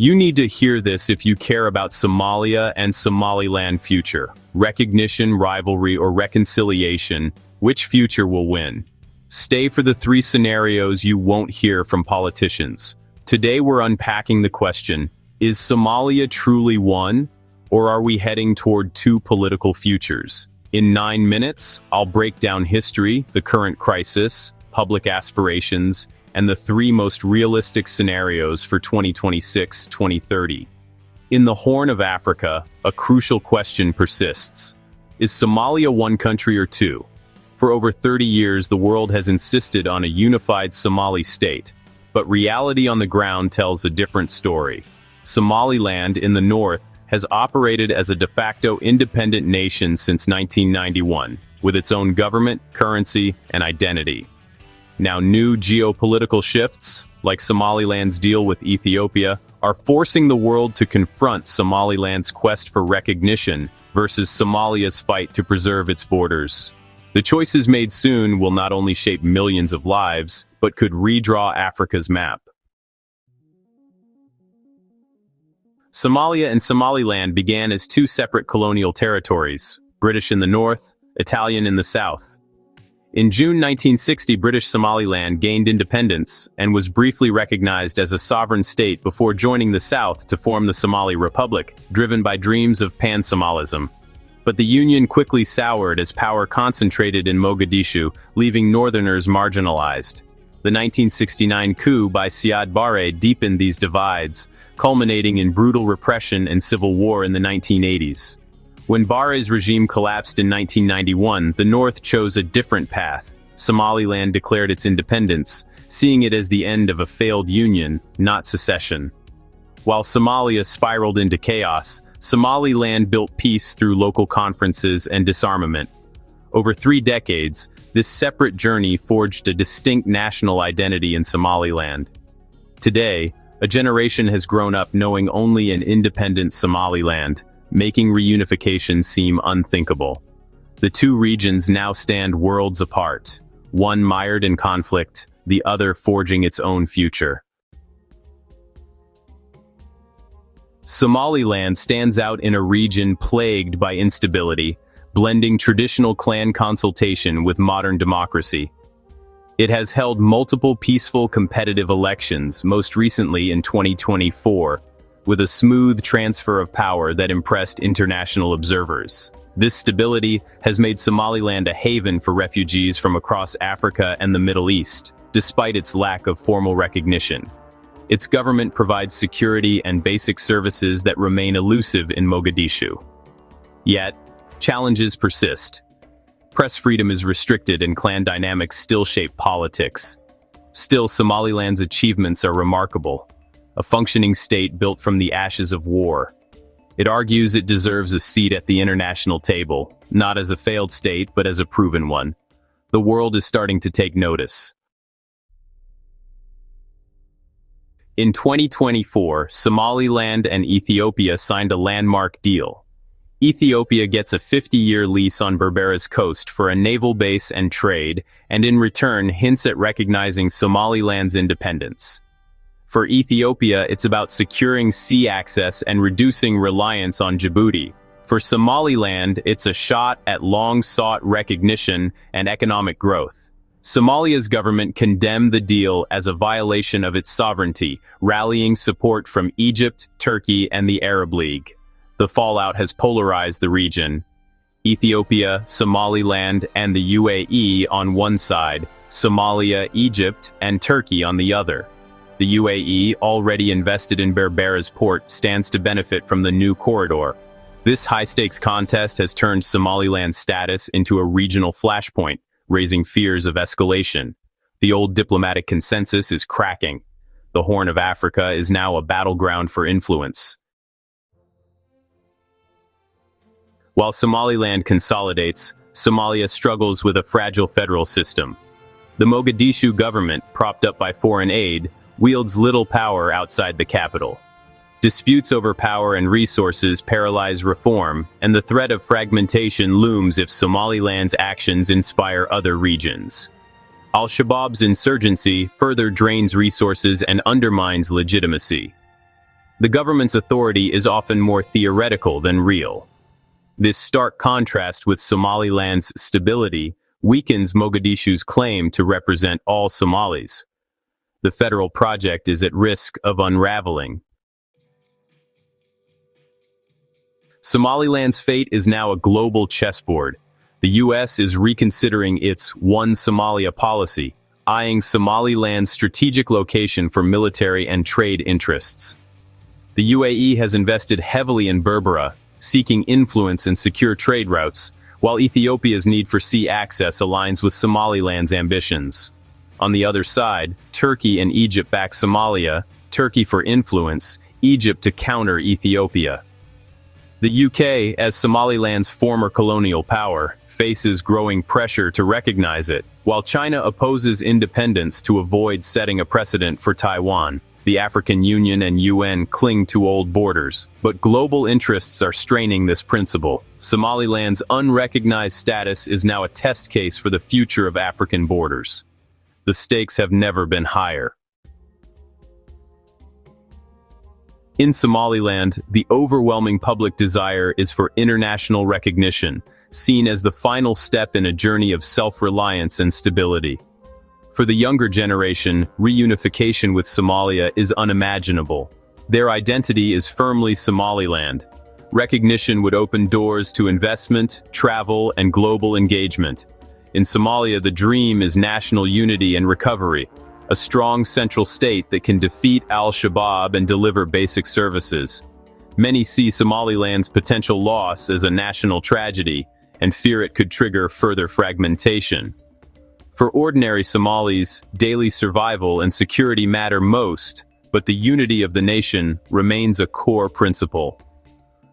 You need to hear this if you care about Somalia and Somaliland future. Recognition, rivalry, or reconciliation, which future will win? Stay for the three scenarios you won't hear from politicians. Today we're unpacking the question, is Somalia truly one, or are we heading toward two political futures? In 9 minutes, I'll break down history, the current crisis, public aspirations, and the three most realistic scenarios for 2026-2030. In the Horn of Africa, a crucial question persists. Is Somalia one country or two? For over 30 years, the world has insisted on a unified Somali state, but reality on the ground tells a different story. Somaliland in the north has operated as a de facto independent nation since 1991, with its own government, currency, and identity. Now, new geopolitical shifts, like Somaliland's deal with Ethiopia, are forcing the world to confront Somaliland's quest for recognition versus Somalia's fight to preserve its borders. The choices made soon will not only shape millions of lives, but could redraw Africa's map. Somalia and Somaliland began as two separate colonial territories, British in the north, Italian in the south. In June 1960, British Somaliland gained independence and was briefly recognized as a sovereign state before joining the South to form the Somali Republic, driven by dreams of pan-Somalism. But the union quickly soured as power concentrated in Mogadishu, leaving northerners marginalized. The 1969 coup by Siad Barre deepened these divides, culminating in brutal repression and civil war in the 1980s. When Barre's regime collapsed in 1991, the North chose a different path. Somaliland declared its independence, seeing it as the end of a failed union, not secession. While Somalia spiraled into chaos, Somaliland built peace through local conferences and disarmament. Over 3 decades, this separate journey forged a distinct national identity in Somaliland. Today, a generation has grown up knowing only an independent Somaliland, making reunification seem unthinkable. The two regions now stand worlds apart, one mired in conflict, the other forging its own future. Somaliland stands out in a region plagued by instability, blending traditional clan consultation with modern democracy. It has held multiple peaceful competitive elections, most recently in 2024, with a smooth transfer of power that impressed international observers. This stability has made Somaliland a haven for refugees from across Africa and the Middle East, despite its lack of formal recognition. Its government provides security and basic services that remain elusive in Mogadishu. Yet, challenges persist. Press freedom is restricted and clan dynamics still shape politics. Still, Somaliland's achievements are remarkable. A functioning state built from the ashes of war. It argues it deserves a seat at the international table, not as a failed state, but as a proven one. The world is starting to take notice. In 2024, Somaliland and Ethiopia signed a landmark deal. Ethiopia gets a 50-year lease on Berbera's coast for a naval base and trade, and in return hints at recognizing Somaliland's independence. For Ethiopia, it's about securing sea access and reducing reliance on Djibouti. For Somaliland, it's a shot at long-sought recognition and economic growth. Somalia's government condemned the deal as a violation of its sovereignty, rallying support from Egypt, Turkey, and the Arab League. The fallout has polarized the region. Ethiopia, Somaliland, and the UAE on one side, Somalia, Egypt, and Turkey on the other. The UAE, already invested in Berbera's port, stands to benefit from the new corridor. This high-stakes contest has turned Somaliland's status into a regional flashpoint, raising fears of escalation. The old diplomatic consensus is cracking. The Horn of Africa is now a battleground for influence. While Somaliland consolidates, Somalia struggles with a fragile federal system. The Mogadishu government, propped up by foreign aid, wields little power outside the capital. Disputes over power and resources paralyze reform, and the threat of fragmentation looms if Somaliland's actions inspire other regions. Al-Shabaab's insurgency further drains resources and undermines legitimacy. The government's authority is often more theoretical than real. This stark contrast with Somaliland's stability weakens Mogadishu's claim to represent all Somalis. The federal project is at risk of unraveling. Somaliland's fate is now a global chessboard. The U.S. is reconsidering its One Somalia policy, eyeing Somaliland's strategic location for military and trade interests. The UAE has invested heavily in Berbera, seeking influence and secure trade routes, while Ethiopia's need for sea access aligns with Somaliland's ambitions. On the other side, Turkey and Egypt back Somalia, Turkey for influence, Egypt to counter Ethiopia. The UK, as Somaliland's former colonial power, faces growing pressure to recognize it, while China opposes independence to avoid setting a precedent for Taiwan. The African Union and UN cling to old borders, but global interests are straining this principle. Somaliland's unrecognized status is now a test case for the future of African borders. The stakes have never been higher. In Somaliland, the overwhelming public desire is for international recognition, seen as the final step in a journey of self-reliance and stability. For the younger generation, reunification with Somalia is unimaginable. Their identity is firmly Somaliland. Recognition would open doors to investment, travel, and global engagement. In Somalia, the dream is national unity and recovery, a strong central state that can defeat al-Shabaab and deliver basic services. Many see Somaliland's potential loss as a national tragedy and fear it could trigger further fragmentation. For ordinary Somalis, daily survival and security matter most, but the unity of the nation remains a core principle.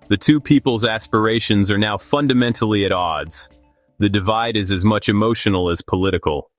The two people's aspirations are now fundamentally at odds. The divide is as much emotional as political.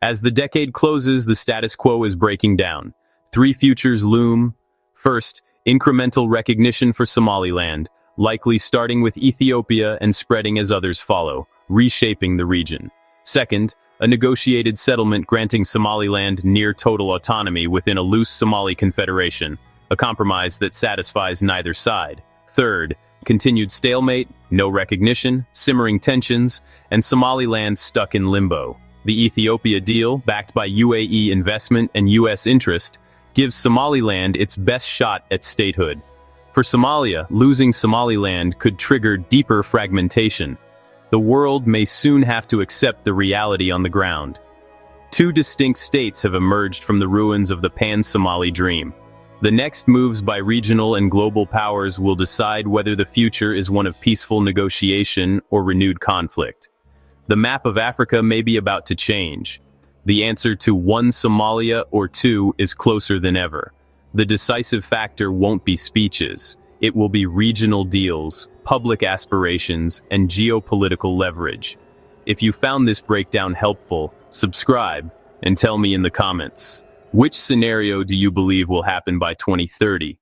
As the decade closes, the status quo is breaking down. Three futures loom. First, incremental recognition for Somaliland, likely starting with Ethiopia and spreading as others follow, reshaping the region. Second, a negotiated settlement granting Somaliland near total autonomy within a loose Somali confederation, a compromise that satisfies neither side. Third, continued stalemate, no recognition, simmering tensions, and Somaliland stuck in limbo. The Ethiopia deal, backed by UAE investment and US interest, gives Somaliland its best shot at statehood. For Somalia, losing Somaliland could trigger deeper fragmentation. The world may soon have to accept the reality on the ground. Two distinct states have emerged from the ruins of the pan-Somali dream. The next moves by regional and global powers will decide whether the future is one of peaceful negotiation or renewed conflict. The map of Africa may be about to change. The answer to one Somalia or two is closer than ever. The decisive factor won't be speeches. It will be regional deals, public aspirations, and geopolitical leverage. If you found this breakdown helpful, subscribe and tell me in the comments, which scenario do you believe will happen by 2030?